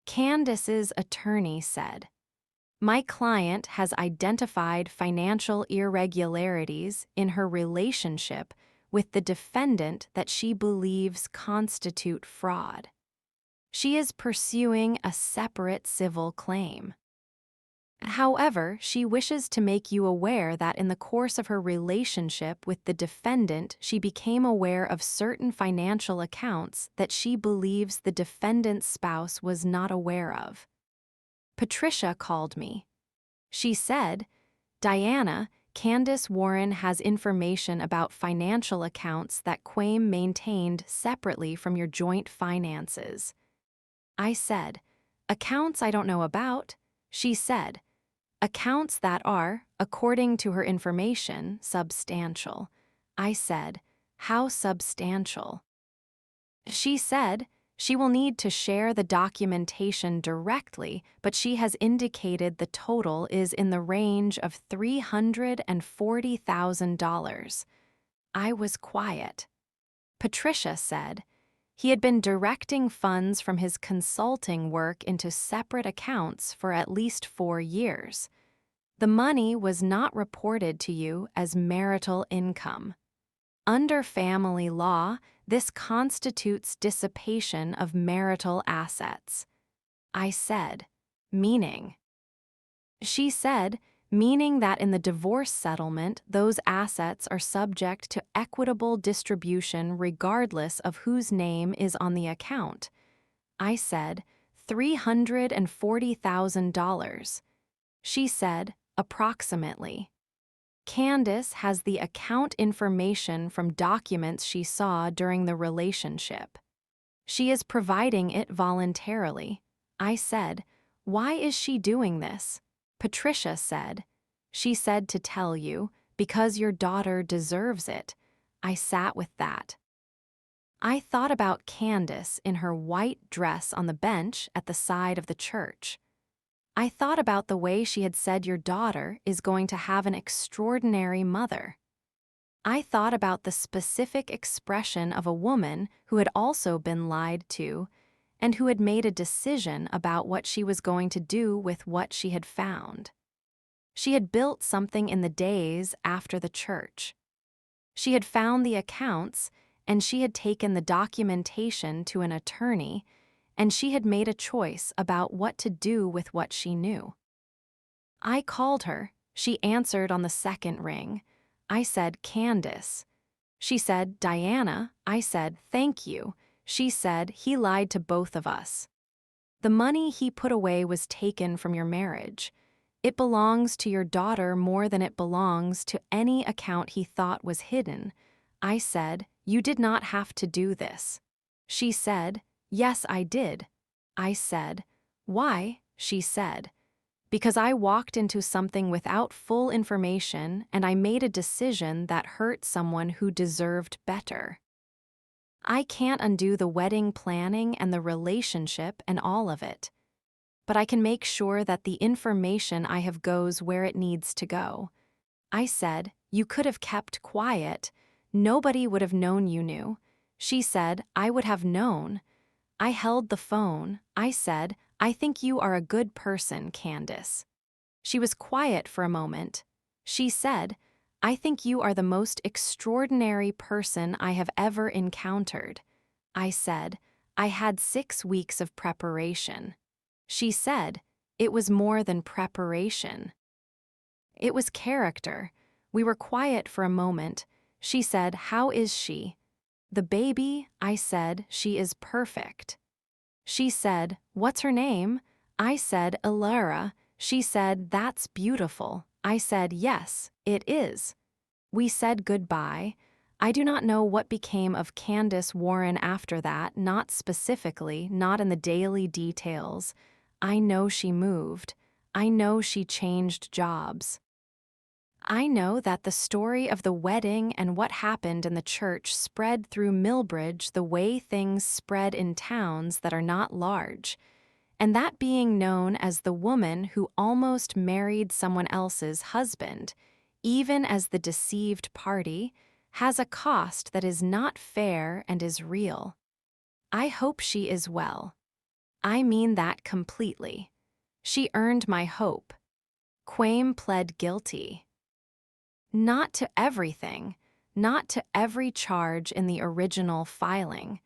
Candace's attorney said, "My client has identified financial irregularities in her relationship with the defendant that she believes constitute fraud. She is pursuing a separate civil claim. However, she wishes to make you aware that in the course of her relationship with the defendant, she became aware of certain financial accounts that she believes the defendant's spouse was not aware of. Patricia called me. She said, 'Diana, Candace Warren has information about financial accounts that Quame maintained separately from your joint finances.' I said, 'Accounts I don't know about?' She said, 'Accounts that are, according to her information, substantial.' I said, 'How substantial?' She said, 'She will need to share the documentation directly, but she has indicated the total is in the range of $340,000. I was quiet. Patricia said, 'He had been directing funds from his consulting work into separate accounts for at least 4 years. The money was not reported to you as marital income. Under family law, this constitutes dissipation of marital assets.' I said, 'Meaning?' She said, 'Meaning that in the divorce settlement, those assets are subject to equitable distribution regardless of whose name is on the account.' I said, $340,000. She said, 'Approximately.' Candace has the account information from documents she saw during the relationship. She is providing it voluntarily. I said, 'Why is she doing this?' Patricia said, 'She said to tell you, because your daughter deserves it.' I sat with that. I thought about Candace in her white dress on the bench at the side of the church. I thought about the way she had said your daughter is going to have an extraordinary mother. I thought about the specific expression of a woman who had also been lied to and who had made a decision about what she was going to do with what she had found. She had built something in the days after the church. She had found the accounts, and she had taken the documentation to an attorney, and she had made a choice about what to do with what she knew. I called her. She answered on the second ring. I said, 'Candace.' She said, 'Diana.' I said, 'Thank you.' She said, 'He lied to both of us. The money he put away was taken from your marriage. It belongs to your daughter more than it belongs to any account he thought was hidden.' I said, 'You did not have to do this.' She said, 'Yes, I did.' I said. Why? She said. Because I walked into something without full information and I made a decision that hurt someone who deserved better. I can't undo the wedding planning and the relationship and all of it, but I can make sure that the information I have goes where it needs to go. I said, you could have kept quiet. Nobody would have known you knew. She said, I would have known. I held the phone. I said, I think you are a good person, Candace. She was quiet for a moment. She said, I think you are the most extraordinary person I have ever encountered. I said, I had 6 weeks of preparation. She said, it was more than preparation. It was character. We were quiet for a moment. She said, how is she? The baby, I said, she is perfect. She said, what's her name? I said, Elara. She said, that's beautiful. I said, yes, it is. We said goodbye. I do not know what became of Candace Warren after that, not specifically, not in the daily details. I know she moved. I know she changed jobs. I know that the story of the wedding and what happened in the church spread through Millbridge the way things spread in towns that are not large, and that being known as the woman who almost married someone else's husband, even as the deceived party, has a cost that is not fair and is real. I hope she is well. I mean that completely. She earned my hope. Quame pled guilty. Not to everything, not to every charge in the original filing,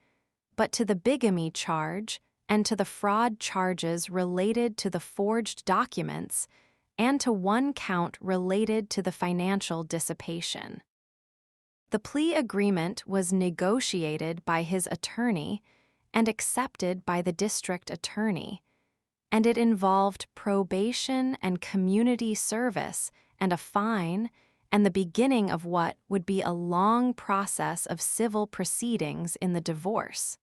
but to the bigamy charge and to the fraud charges related to the forged documents and to one count related to the financial dissipation. The plea agreement was negotiated by his attorney and accepted by the district attorney, and it involved probation and community service and a fine and the beginning of what would be a long process of civil proceedings in the divorce.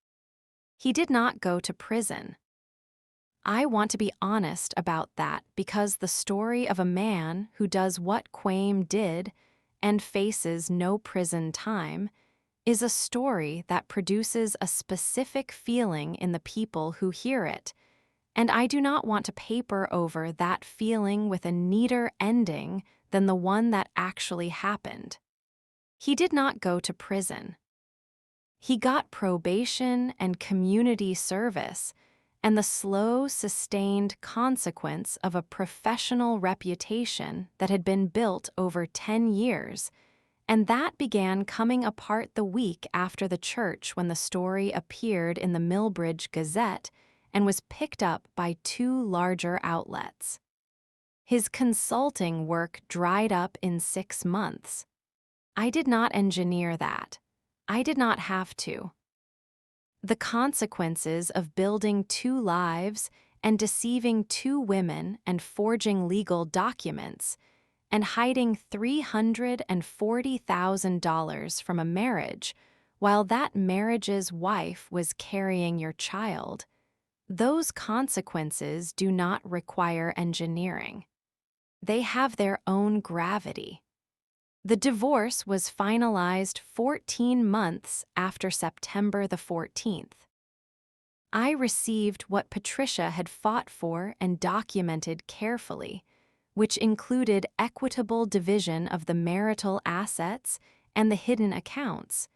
He did not go to prison. I want to be honest about that because the story of a man who does what Quame did and faces no prison time is a story that produces a specific feeling in the people who hear it, and I do not want to paper over that feeling with a neater ending than the one that actually happened. He did not go to prison. He got probation and community service and the slow, sustained consequence of a professional reputation that had been built over 10 years, and that began coming apart the week after the church when the story appeared in the Millbridge Gazette and was picked up by 2 larger outlets. His consulting work dried up in 6 months. I did not engineer that. I did not have to. The consequences of building 2 lives and deceiving 2 women and forging legal documents and hiding $340,000 from a marriage while that marriage's wife was carrying your child, those consequences do not require engineering. They have their own gravity. The divorce was finalized 14 months after September the 14th. I received what Patricia had fought for and documented carefully, which included equitable division of the marital assets and the hidden accounts,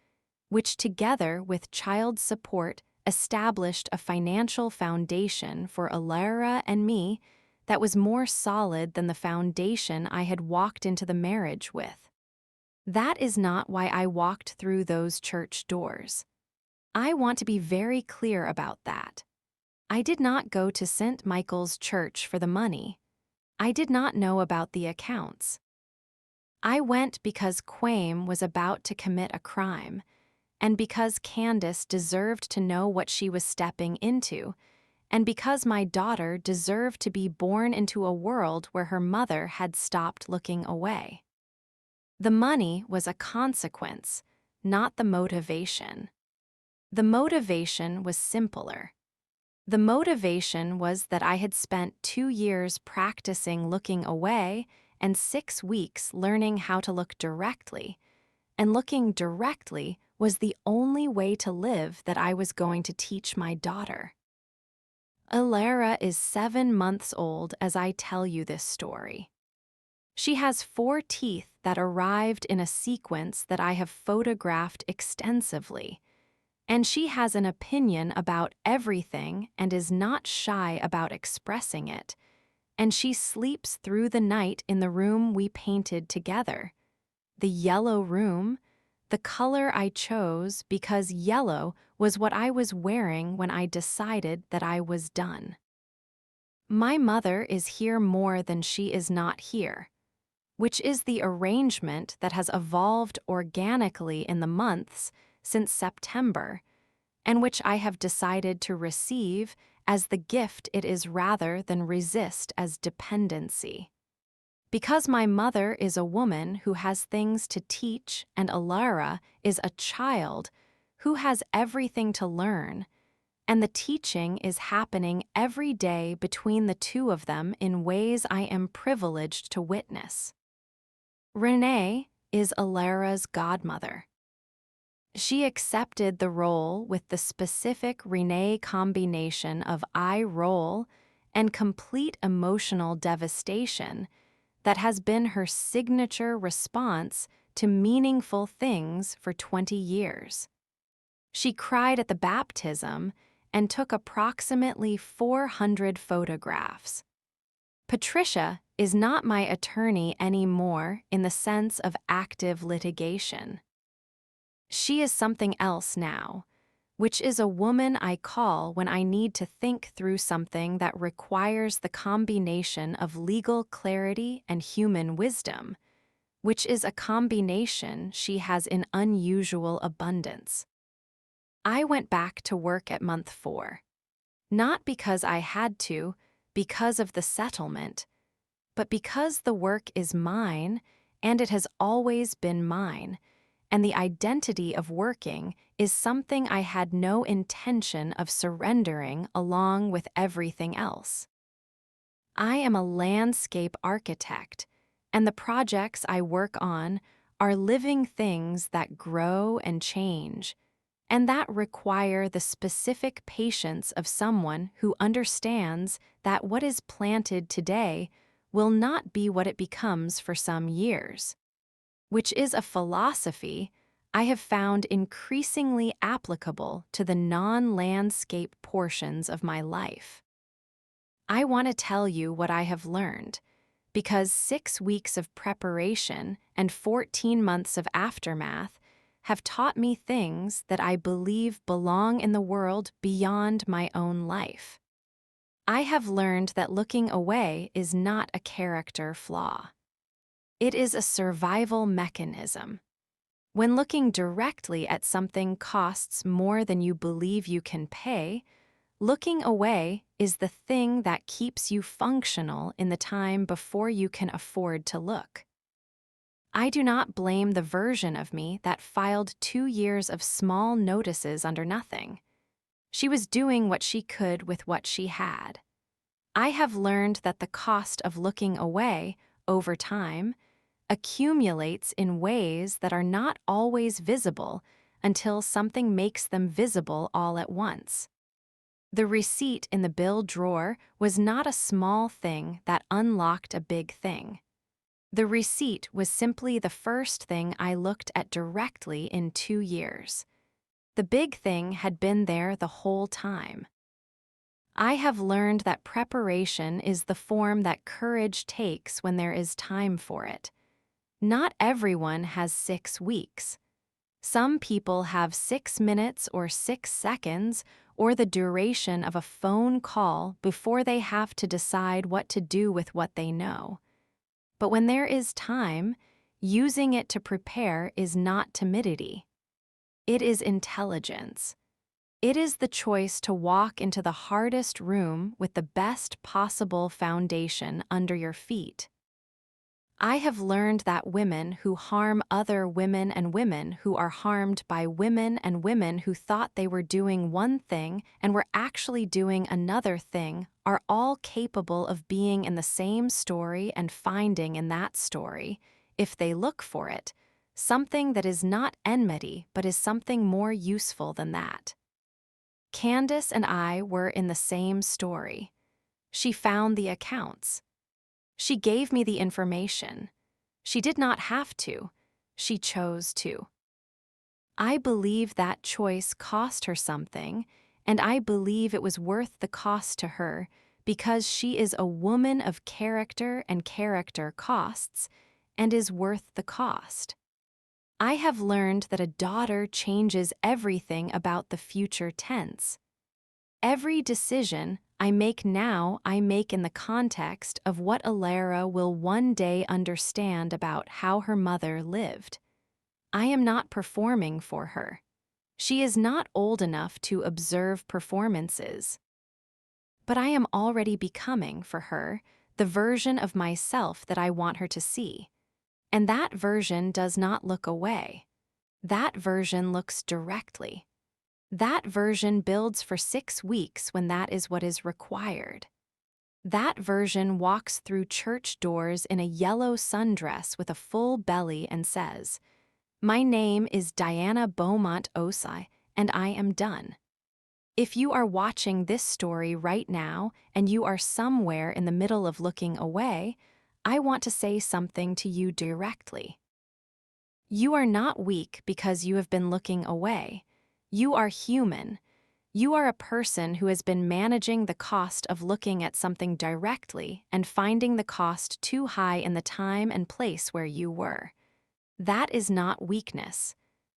which together with child support established a financial foundation for Elara and me that was more solid than the foundation I had walked into the marriage with. That is not why I walked through those church doors. I want to be very clear about that. I did not go to St. Michael's Church for the money. I did not know about the accounts. I went because Quame was about to commit a crime, and because Candace deserved to know what she was stepping into, and because my daughter deserved to be born into a world where her mother had stopped looking away. The money was a consequence, not the motivation. The motivation was simpler. The motivation was that I had spent 2 years practicing looking away and 6 weeks learning how to look directly, and looking directly was the only way to live that I was going to teach my daughter. Alara is 7 months old as I tell you this story. She has 4 teeth that arrived in a sequence that I have photographed extensively, and she has an opinion about everything and is not shy about expressing it, and she sleeps through the night in the room we painted together. The yellow room, the color I chose because yellow was what I was wearing when I decided that I was done. My mother is here more than she is not here, which is the arrangement that has evolved organically in the months since September, and which I have decided to receive as the gift it is rather than resist as dependency. Because my mother is a woman who has things to teach and Alara is a child who has everything to learn, and the teaching is happening every day between the two of them in ways I am privileged to witness. Renee is Alara's godmother. She accepted the role with the specific Renee combination of eye roll and complete emotional devastation that has been her signature response to meaningful things for 20 years. She cried at the baptism and took approximately 400 photographs. Patricia is not my attorney anymore in the sense of active litigation. She is something else now, which is a woman I call when I need to think through something that requires the combination of legal clarity and human wisdom, which is a combination she has in unusual abundance. I went back to work at month 4, not because I had to, because of the settlement, but because the work is mine and it has always been mine, and the identity of working is something I had no intention of surrendering along with everything else. I am a landscape architect, and the projects I work on are living things that grow and change, and that require the specific patience of someone who understands that what is planted today will not be what it becomes for some years, which is a philosophy I have found increasingly applicable to the non-landscape portions of my life. I want to tell you what I have learned, because 6 weeks of preparation and 14 months of aftermath have taught me things that I believe belong in the world beyond my own life. I have learned that looking away is not a character flaw. It is a survival mechanism. When looking directly at something costs more than you believe you can pay, looking away is the thing that keeps you functional in the time before you can afford to look. I do not blame the version of me that filed 2 years of small notices under nothing. She was doing what she could with what she had. I have learned that the cost of looking away, over time, accumulates in ways that are not always visible until something makes them visible all at once. The receipt in the bill drawer was not a small thing that unlocked a big thing. The receipt was simply the first thing I looked at directly in 2 years. The big thing had been there the whole time. I have learned that preparation is the form that courage takes when there is time for it. Not everyone has 6 weeks. Some people have 6 minutes or 6 seconds or the duration of a phone call before they have to decide what to do with what they know. But when there is time, using it to prepare is not timidity. It is intelligence. It is the choice to walk into the hardest room with the best possible foundation under your feet. I have learned that women who harm other women and women who are harmed by women and women who thought they were doing one thing and were actually doing another thing are all capable of being in the same story and finding in that story, if they look for it, something that is not enmity but is something more useful than that. Candace and I were in the same story. She found the accounts. She gave me the information. She did not have to. She chose to. I believe that choice cost her something, and I believe it was worth the cost to her because she is a woman of character and character costs and is worth the cost. I have learned that a daughter changes everything about the future tense. Every decision I make now I make in the context of what Alara will one day understand about how her mother lived. I am not performing for her. She is not old enough to observe performances. But I am already becoming, for her, the version of myself that I want her to see. And that version does not look away. That version looks directly. That version builds for 6 weeks when that is what is required. That version walks through church doors in a yellow sundress with a full belly and says, "My name is Diana Beaumont Osai, and I am done." If you are watching this story right now and you are somewhere in the middle of looking away, I want to say something to you directly. You are not weak because you have been looking away. You are human. You are a person who has been managing the cost of looking at something directly and finding the cost too high in the time and place where you were. That is not weakness.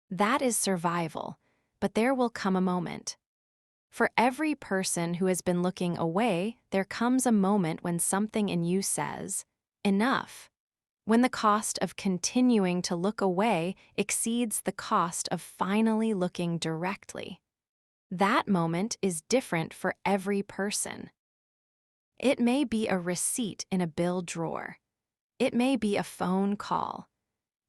That is survival. But there will come a moment. For every person who has been looking away, there comes a moment when something in you says, "Enough." When the cost of continuing to look away exceeds the cost of finally looking directly. That moment is different for every person. It may be a receipt in a bill drawer. It may be a phone call.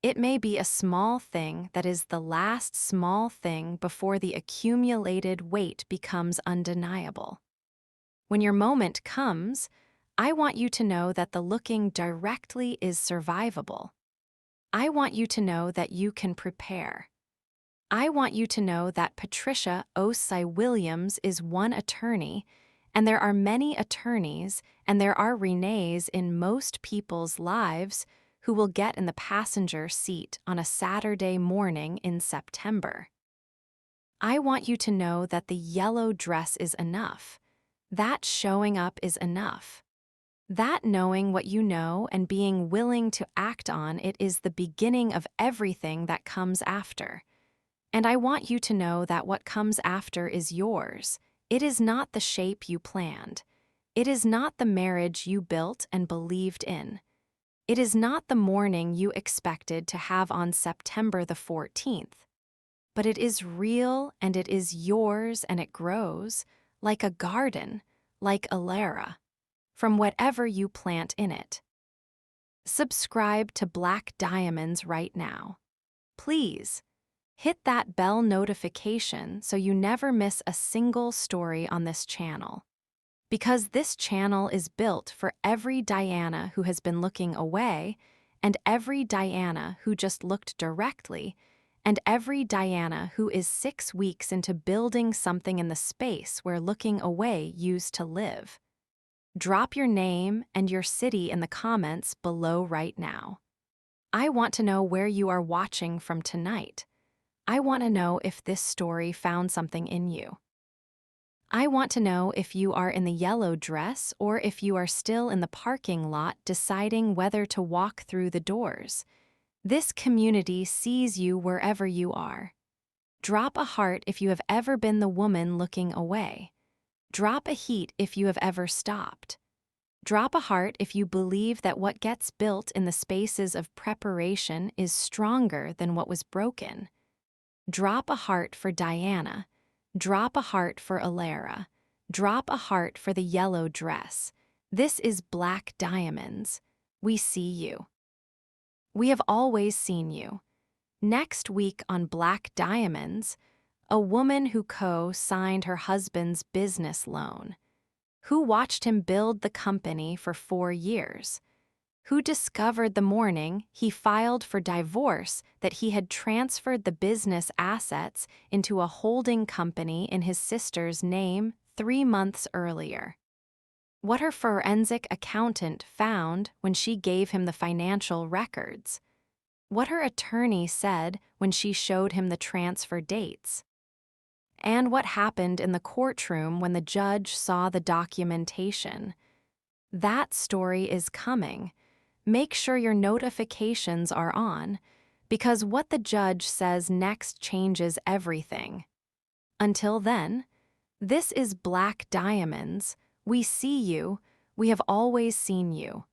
It may be a small thing that is the last small thing before the accumulated weight becomes undeniable. When your moment comes, I want you to know that the looking directly is survivable. I want you to know that you can prepare. I want you to know that Patricia Osai Williams is one attorney, and there are many attorneys, and there are Renees in most people's lives who will get in the passenger seat on a Saturday morning in September. I want you to know that the yellow dress is enough. That showing up is enough. That knowing what you know and being willing to act on it is the beginning of everything that comes after. And I want you to know that what comes after is yours. It is not the shape you planned. It is not the marriage you built and believed in. It is not the morning you expected to have on September the 14th. But it is real and it is yours and it grows, like a garden, like Alara, from whatever you plant in it. Subscribe to Black Diamonds right now. Please. Hit that bell notification so you never miss a single story on this channel. Because this channel is built for every Diana who has been looking away, and every Diana who just looked directly, and every Diana who is 6 weeks into building something in the space where looking away used to live. Drop your name and your city in the comments below right now. I want to know where you are watching from tonight. I want to know if this story found something in you. I want to know if you are in the yellow dress or if you are still in the parking lot deciding whether to walk through the doors. This community sees you wherever you are. Drop a heart if you have ever been the woman looking away. Drop a heat if you have ever stopped. Drop a heart if you believe that what gets built in the spaces of preparation is stronger than what was broken. Drop a heart for Diana. Drop a heart for Alara. Drop a heart for the yellow dress. This is Black Diamonds. We see you. We have always seen you. Next week on Black Diamonds, a woman who co-signed her husband's business loan, who watched him build the company for 4 years, who discovered the morning he filed for divorce that he had transferred the business assets into a holding company in his sister's name 3 months earlier. What her forensic accountant found when she gave him the financial records. What her attorney said when she showed him the transfer dates. And what happened in the courtroom when the judge saw the documentation. That story is coming. Make sure your notifications are on, because what the judge says next changes everything. Until then, this is Black Diamonds. We see you. We have always seen you.